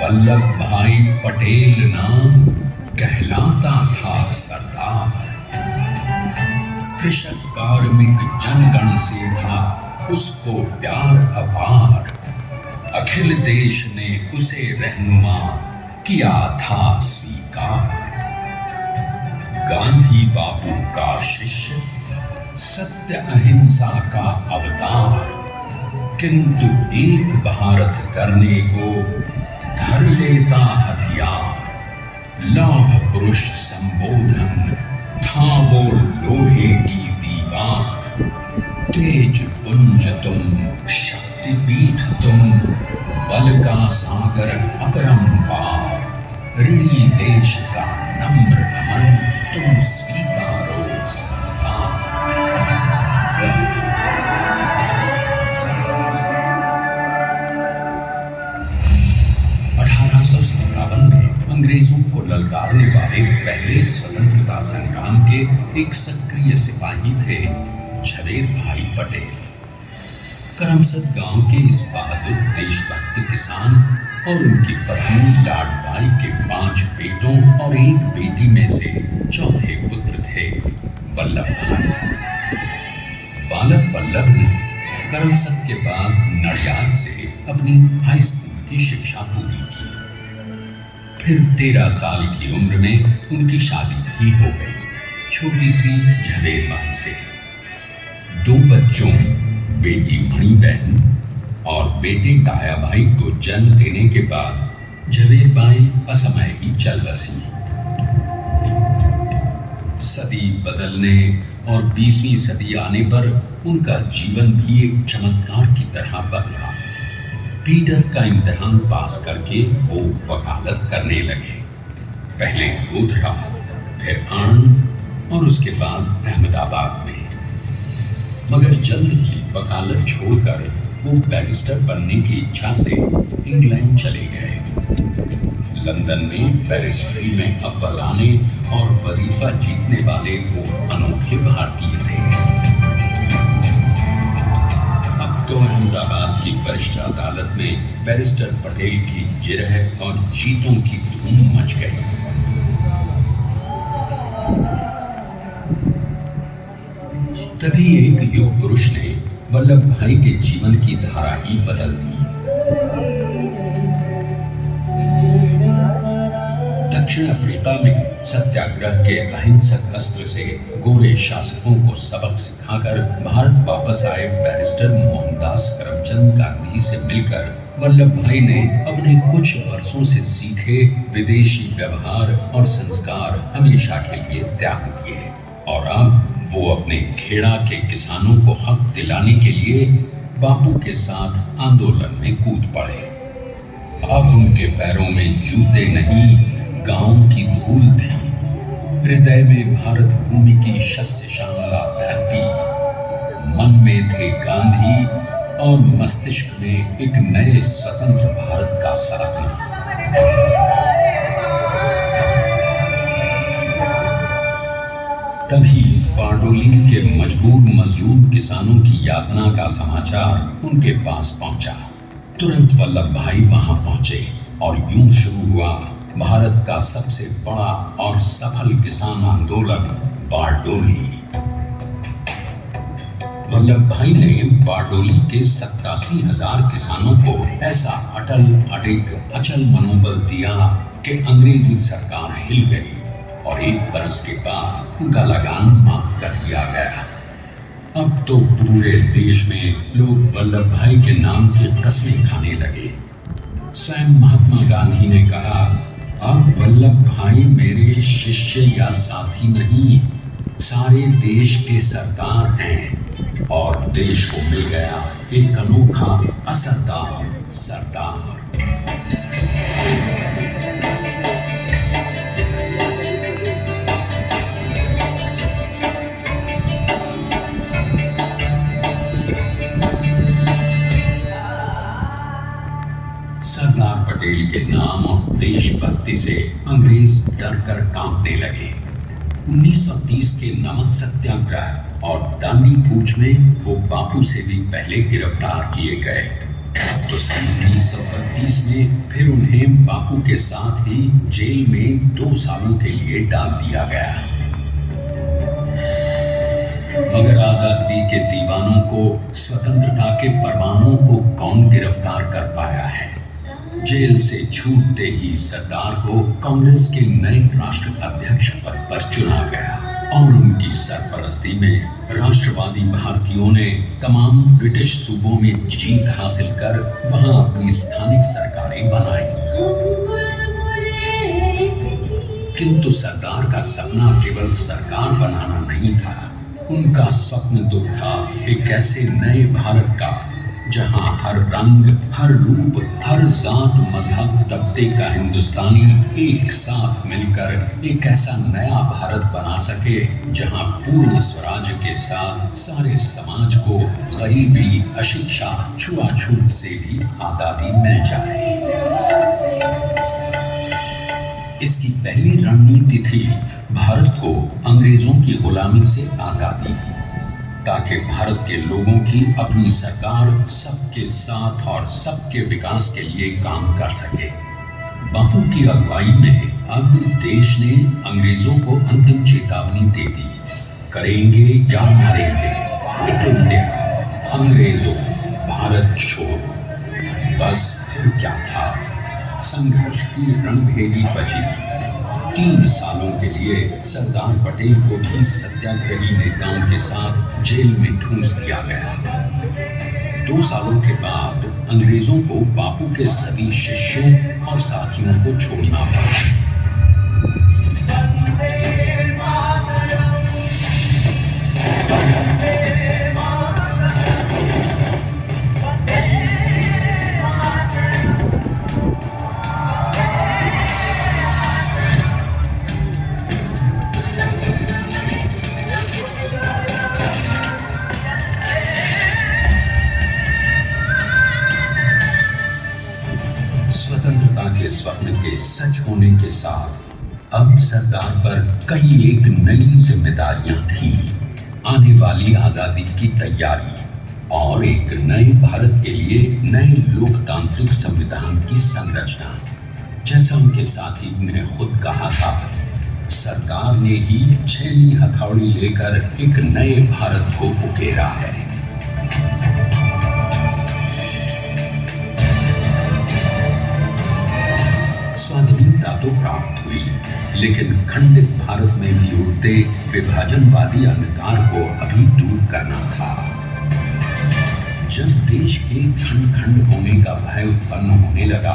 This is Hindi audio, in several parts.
वल्लभ भाई पटेल नाम कहलाता था सरदार। कृषक कार्मिक जनगण से था उसको प्यार अपार। अखिल देश ने उसे रहनुमा किया था स्वीकार। गांधी बापू का शिष्य, सत्य अहिंसा का अवतार, किंतु एक भारत करने को धर लेता हथियार। लौह पुरुष संबोधन था वो लोहे की दीवार। तेज पुंज तुम, शक्तिपीठ तुम, बल का सागर अपरंपार। ऋणी देश का नम्र नमन तुम स्वीकारो सरदार। 1857 में अंग्रेजों को ललकारने वाले पहले स्वतंत्रता संग्राम के एक सक्रिय सिपाही थे झवेर भाई पटेल। करमसद गांव के इस बहादुर देशभक्त किसान और उनकी पत्नी लाडबाई के 5 बेटों और 1 बेटी में से चौथे पुत्र थे वल्लभ भाई। बालक वल्लभ ने करमसद के बाद नडियाद से अपनी हाई स्कूल की शिक्षा पूरी की। फिर 13 साल की उम्र में उनकी शादी भी हो गई छोटी सी झवेर बाई से। 2 बच्चों, बेटी मणि बहन और बेटे डाया भाई को जन्म देने के बाद झवेर बाई असमय ही चल बसी। सदी बदलने और 20वीं सदी आने पर उनका जीवन भी एक चमत्कार की तरह बदला। पीटर का इम्तिहान पास करके वो वकालत करने लगे। पहले गोधरा, फिर आणंद और उसके बाद अहमदाबाद में। मगर जल्द ही वकालत छोड़कर वो बैरिस्टर बनने की इच्छा से इंग्लैंड चले गए। लंदन में बैरिस्टरी में अव्वल आने और वजीफा जीतने वाले वो अनोखे भारतीय थे। अब तो अहमदाबाद की वरिष्ठ अदालत में बैरिस्टर पटेल की जिरह और जीतों की धूम मच गई। तभी एक युग पुरुष ने वल्लभ भाई के जीवन की धारा ही बदल दी। दक्षिण अफ्रीका में सत्याग्रह के अहिंसक अस्त्र से गोरे शासकों को सबक सिखाकर भारत वापस आए बैरिस्टर मोहनदास करमचंद गांधी से मिलकर वल्लभ भाई ने अपने कुछ वर्षों से सीखे विदेशी व्यवहार और संस्कार हमेशा के लिए त्याग दिए और अब वो अपने खेड़ा के किसानों को हक दिलाने के लिए बापू के साथ आंदोलन में कूद पड़े। अब उनके पैरों में जूते नहीं, गांव की धूल थी। हृदय में भारत भूमि की शस्य श्यामला धरती। मन में थे गांधी और मस्तिष्क में एक नए स्वतंत्र भारत का सपना। तभी बारडोली के मजबूर मजलूम किसानों की यातना का समाचार उनके पास पहुंचा। तुरंत वल्लभ भाई वहां पहुंचे और यूं शुरू हुआ भारत का सबसे बड़ा और सफल किसान आंदोलन बारडोली। वल्लभ भाई ने बारडोली के 87,000 किसानों को ऐसा अटल, अडिग, अचल मनोबल दिया कि अंग्रेजी सरकार हिल गई और 1 बरस के बाद उनका लगान माफ कर दिया गया। अब तो पूरे देश में लोग वल्लभ भाई के नाम की कस्में खाने लगे। स्वयं महात्मा गांधी ने कहा, अब वल्लभ भाई मेरे शिष्य या साथी नहीं, सारे देश के सरदार हैं और देश को मिल गया एक अनोखा असरदार सरदार। सरदार पटेल के नाम और देशभक्ति से अंग्रेज डर कर कांपने लगे। 1930 के नमक सत्याग्रह और दांडी कूच में वो बापू से भी पहले गिरफ्तार किए गए। तो सन 1932 में फिर उन्हें बापू के साथ ही जेल में 2 सालों के लिए डाल दिया गया। मगर आजादी के दीवानों को स्वतंत्रता के परवानों को कौन गिरफ्तार कर पाया है। जेल से छूटते ही सरदार को कांग्रेस के नए राष्ट्र अध्यक्ष पद पर चुना गया और उनकी सरपरस्ती में राष्ट्रवादी भारतीयों ने तमाम ब्रिटिश सूबों में जीत हासिल कर वहां अपनी स्थानिक सरकारें बनाई। किंतु सरदार का सपना केवल सरकार बनाना नहीं था। उनका स्वप्न तो था एक ऐसे नए भारत का जहां हर रंग, हर रूप, हर जात, मजहब, तबके का हिंदुस्तानी एक साथ मिलकर एक ऐसा नया भारत बना सके जहां पूर्ण स्वराज के साथ सारे समाज को गरीबी, अशिक्षा, छुआछूत से भी आजादी मिल जाए। इसकी पहली रणनीति थी भारत को अंग्रेजों की गुलामी से आजादी, ताकि भारत के लोगों की अपनी सरकार सबके साथ और सबके विकास के लिए काम कर सके। बापू की अगुवाई में अब देश ने अंग्रेजों को अंतिम चेतावनी दे दी, करेंगे या मरेंगे, क्विट इंडिया, अंग्रेजों, भारत छोड़ो। बस फिर क्या था, संघर्ष की रणभेरी बजी। 3 सालों के लिए सरदार पटेल को भी सत्याग्रही नेताओं के साथ जेल में ठूंस दिया गया। 2 सालों के बाद अंग्रेजों को बापू के सभी शिष्यों और साथियों को छोड़ना पड़ा। स्वतंत्रता के स्वप्न के सच होने के साथ अब सरदार पर कई एक नई जिम्मेदारियां थी। आने वाली आजादी की तैयारी और एक नए भारत के लिए नए लोकतांत्रिक संविधान की संरचना। जैसा उनके साथी ने खुद कहा था, सरकार ने ही छेनी हथौड़ी लेकर एक नए भारत को उकेरा है। स्वाधीनता तो प्राप्त हुई, लेकिन खंडित भारत में भी उठते विभाजनवादी अंधकार को अभी दूर करना था। जब देश के खंड खंड होने का भय उत्पन्न होने लगा,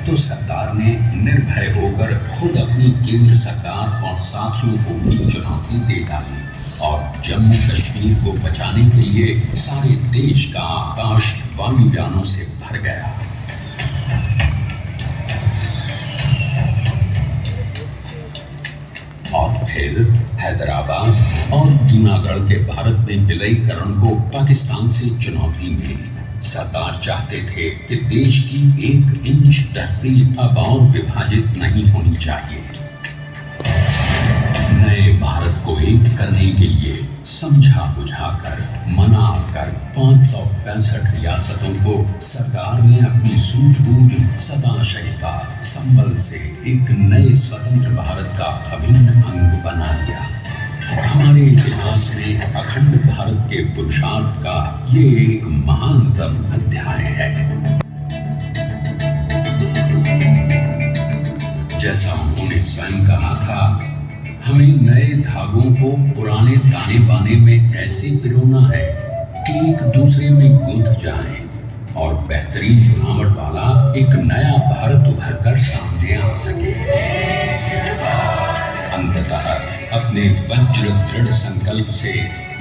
तो सरदार ने निर्भय होकर खुद अपनी केंद्र सरकार और साथियों को भी चुनौती दे डाली और जम्मू कश्मीर को बचाने के लिए सारे देश का आकाश वायुयानों से भर गया। और फिर हैदराबाद और जूनागढ़ के भारत में विलयीकरण को पाकिस्तान से चुनौती मिली। सरदार चाहते थे कि देश की 1 इंच धरती अब और विभाजित नहीं होनी चाहिए। नए भारत को एक करने के लिए समझा बुझाकर, मनाकर 565 रियासतों को सरदार ने अपनी सूझबूझ, सदाशयता, संबल से एक नए स्वतंत्र भारत का अभिन्न अंग बना लिया। हमारे इतिहास में अखंड भारत के पुरुषार्थ का ये एक महानतम अध्याय है। जैसा उन्होंने स्वयं कहा था, हमें नए धागों को पुराने ताने बाने में ऐसे पिरोना है कि एक दूसरे में गुंथ जाएं और बेहतरीन बनावट वाला एक नया भारत उभर कर सामने आ सके। अंततः अपने वज्र दृढ़ संकल्प से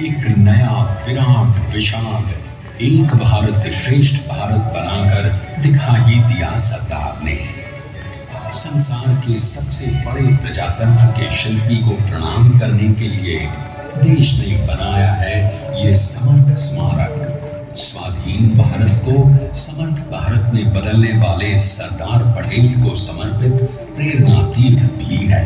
एक नया विराट विशाल एक भारत श्रेष्ठ भारत बनाकर दिखा ही दिया सरदार ने। संसार के सबसे बड़े प्रजातंत्र के शिल्पी को प्रणाम करने के लिए देश ने बनाया है ये समर्थ स्मारक। स्वाधीन भारत को समर्थ भारत में बदलने वाले सरदार पटेल को समर्पित प्रेरणा तीर्थ भी है।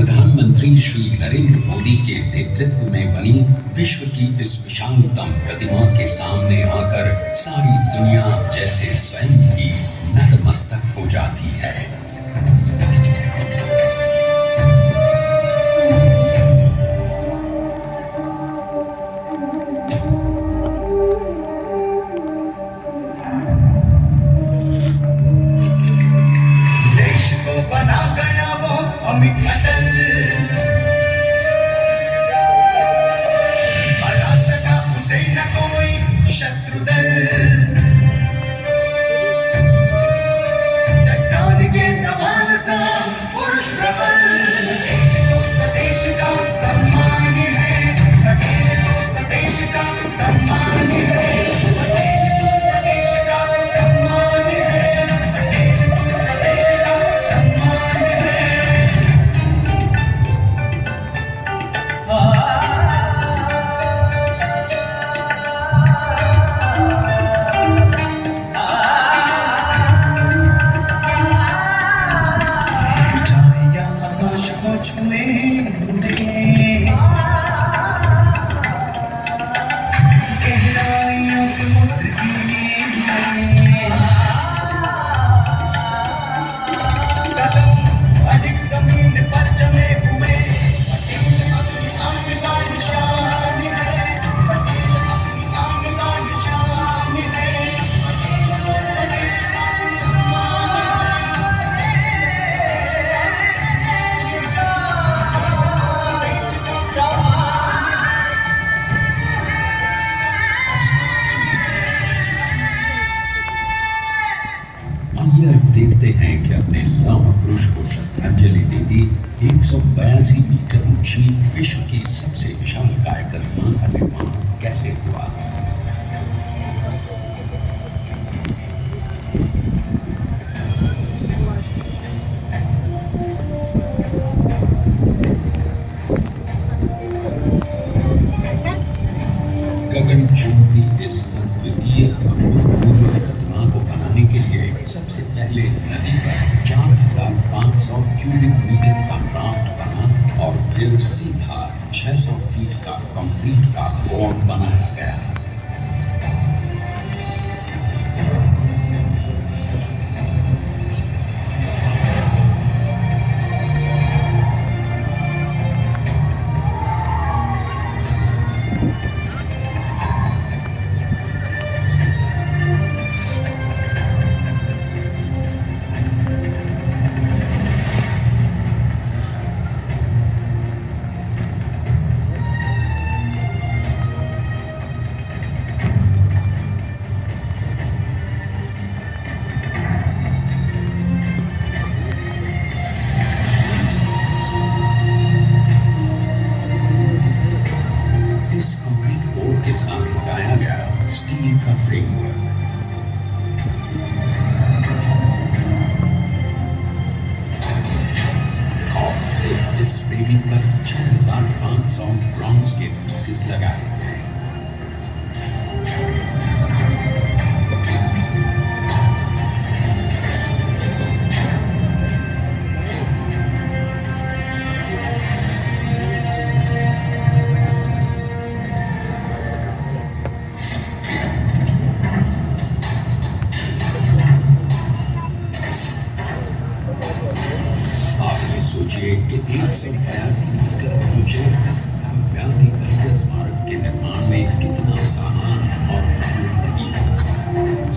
प्रधानमंत्री श्री नरेंद्र मोदी के नेतृत्व में बनी विश्व की इस विशालतम प्रतिमा के सामने आकर सारी दुनिया जैसे स्वयं ही नतमस्तक हो जाती है। देश को बना गया वो अमित अटल, हरा सका उसे न कोई शत्रु दल। चट्टान के समान सा पुरुष प्रबल, तो स्वदेश का सम्मान है, तो स्वदेश का सम्मान है, तो स्वदेश का सम्मान है, तो स्वदेश का सम्मान है। ऊंचाइयां आकाश को छुए गहराइयां समुद्र की कदम अधिक जमीन पर जमे हुए, पटेल अपनी आन बान शान है, पटेल अपनी आन बान शान है, पटेल तो स्वदेश का सम्मान आइए अब देखते हैं कि अपने लौह पुरुष को श्रद्धांजलि देती 182 मीटर ऊंची विश्व की सबसे विशाल काय प्रतिमा का निर्माण कैसे हुआ। गगनचुंबी इस अद्वितीय अभूतपूर्व प्रतिमा को बनाने के लिए सबसे पहले नदी पर 4500 क्यूबिक मीटर का ड्राफ्ट बना और फिर सीधा 600 फीट का कंक्रीट का बोर्ड बनाया गया। इस कंक्रीट बोर्ड के साथ लगाया गया स्टील का फ्रेमवर्क। और इस फ्रेमिंग पर 6500 ब्रॉन्ज के पीसेस लगाए गए। सोचिए कि 182 मीटर ऊंचे इस भव्याति भव्य स्मारक के निर्माण में कितना सामान और मजदूरी लगी।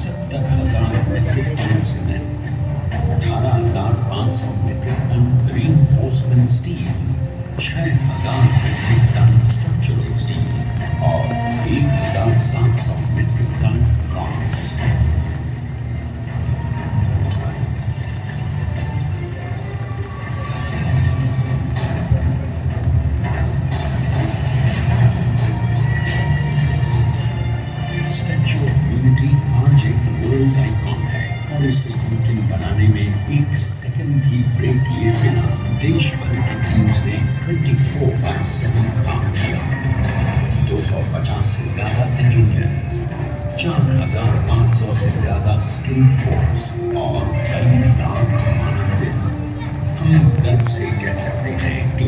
70,000 metric tonne cement, 18,500 metric tonne reinforcement steel, 6,000 metric tonne structural steel और 1,700 metric tonne bronze. Statue of Unity आज एक वर्ल्ड आइकॉन है और इसे मुमकिन बनाने में एक सेकंड भी ब्रेक लिए बिना देश भर की टीम्स ने 24/7 काम किया। 250 से ज्यादा इंजीनियर्स, 4,500 से ज्यादा स्किल फोर्स और कई लाख मानव दिन। हम गर्व से कह सकते हैं कि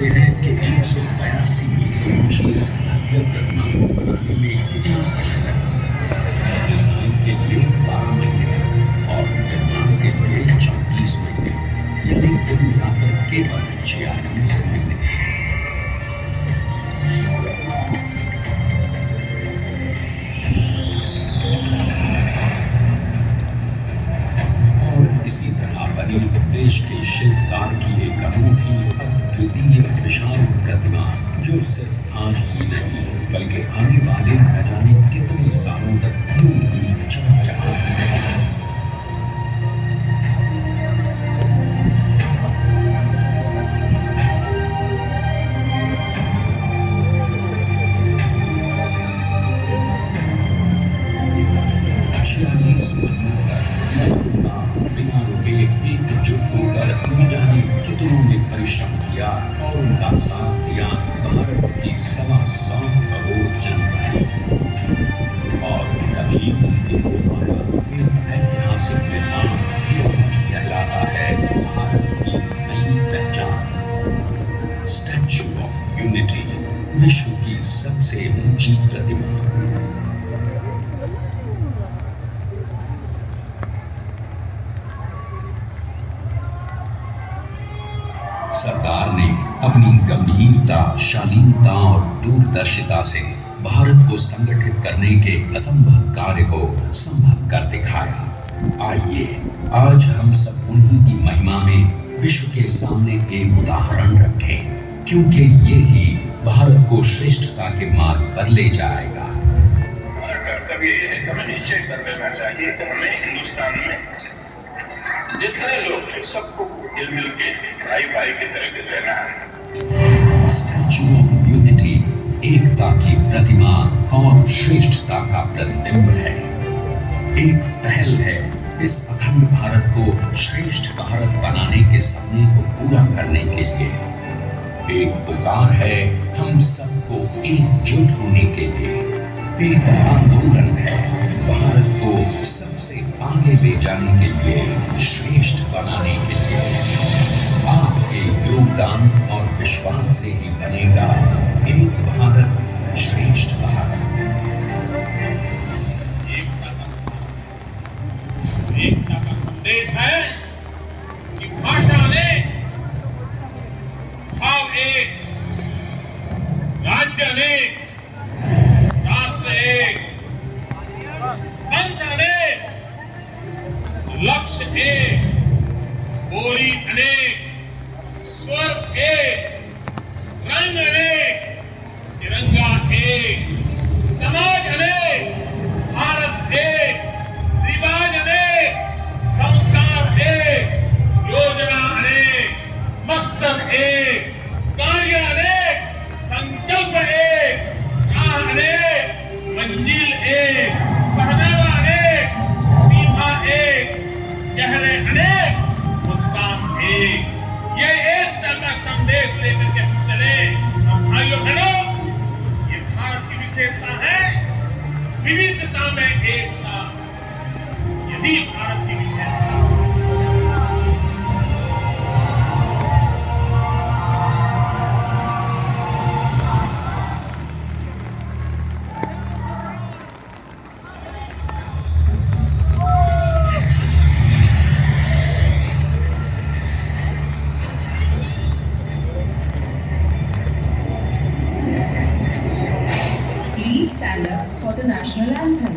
सकते हैं कि 182 मीटर ऊंची इस भव्य प्रतिमा को बनाने में कितना समय लगा। डिजाइन के लिए 12 महीने और निर्माण के लिए 34 महीने, यानी कुल मिलाकर केवल 46 महीने। इसी तरह बनी देश के शिल्पकार की एक अनोखी अद्वितीय विशाल प्रतिमा, जो सिर्फ आज ही नहीं बल्कि आने वाले न जाने कितने सालों तक यूं ही चमचमाती रहेगी। बिना रुके एकजुट होकर न जाने कितनों ने परिश्रम किया और उनका साथ दिया भारत की 125 करोड़ जनता ने। और तभी उनके को आया एक ऐतिहासिक निर्माण जो आज कहलाता है भारत की नई पहचान, स्टैच्यू ऑफ यूनिटी, विश्व की सबसे ऊंची प्रतिमा। सरकार ने अपनी गंभीरता, शालीनता और दूरदर्शिता से भारत को संगठित करने के असंभव कार्य को संभव कर दिखाया। आइए आज हम सब उन्हीं की महिमा में विश्व के सामने एक उदाहरण रखें, क्योंकि ये ही भारत को श्रेष्ठता के मार्ग पर ले जाएगा। हमारा कर्तव्य ये है कि हमें निश्चय कर लेना चाहिए कि हमें हिंदुस्तान में जितने लोग थे सबको मिल के भाई भाई की तरह के रहना है। स्टैच्यू ऑफ यूनिटी एकता की प्रतिमा और श्रेष्ठता का प्रतिबिंब है। एक पहल है इस अखंड भारत को श्रेष्ठ भारत बनाने के सपने को पूरा करने के लिए। एक पुकार है हम सबको एकजुट होने के लिए। एक आंदोलन है भारत को सबसे आगे ले जाने के लिए, श्रेष्ठ बनाने के लिए। आपके योगदान और विश्वास से ही बनेगा एक भारत, श्रेष्ठ भारत। एकता का संदेश है कि भाषा ने भाव एक, राज्य अनेक, राष्ट्र एक, पंथ अनेक, लक्ष्य एक, बोली अनेक, स्वर एक, रंग अनेक, तिरंगा एक, समाज अनेक, भारत एक, रिवाज अनेक, संस्कार एक, योजना अनेक, मकसद एक, कार्य अनेक, संकल्प एक, राह अनेक, मंजिल एक, पहनावा अनेक, सीमा एक, चेहरे अनेक, मुस्कान एक। ये एकता का संदेश लेकर के हम चले। हम भाइयों बहनों, ये भारत की विशेषता है, विविधता में एकता। यही भारत की विशेषता। Please stand up for the national anthem.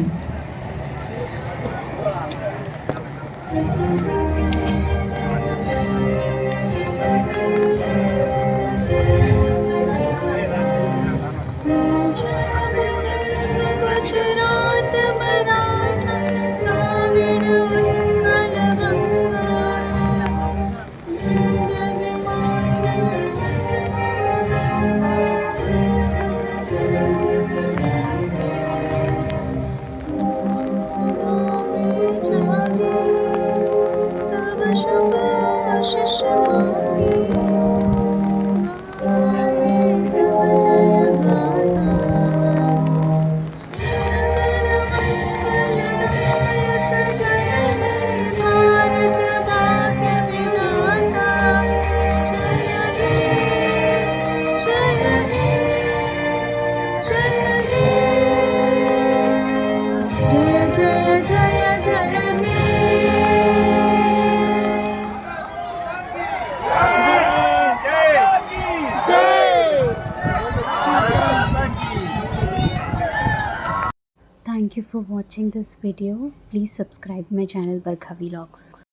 Gujarat Maratha Dravida Utkal Ganga Himachal. Thank you for watching this video. Please subscribe my channel Barkha Vlogs.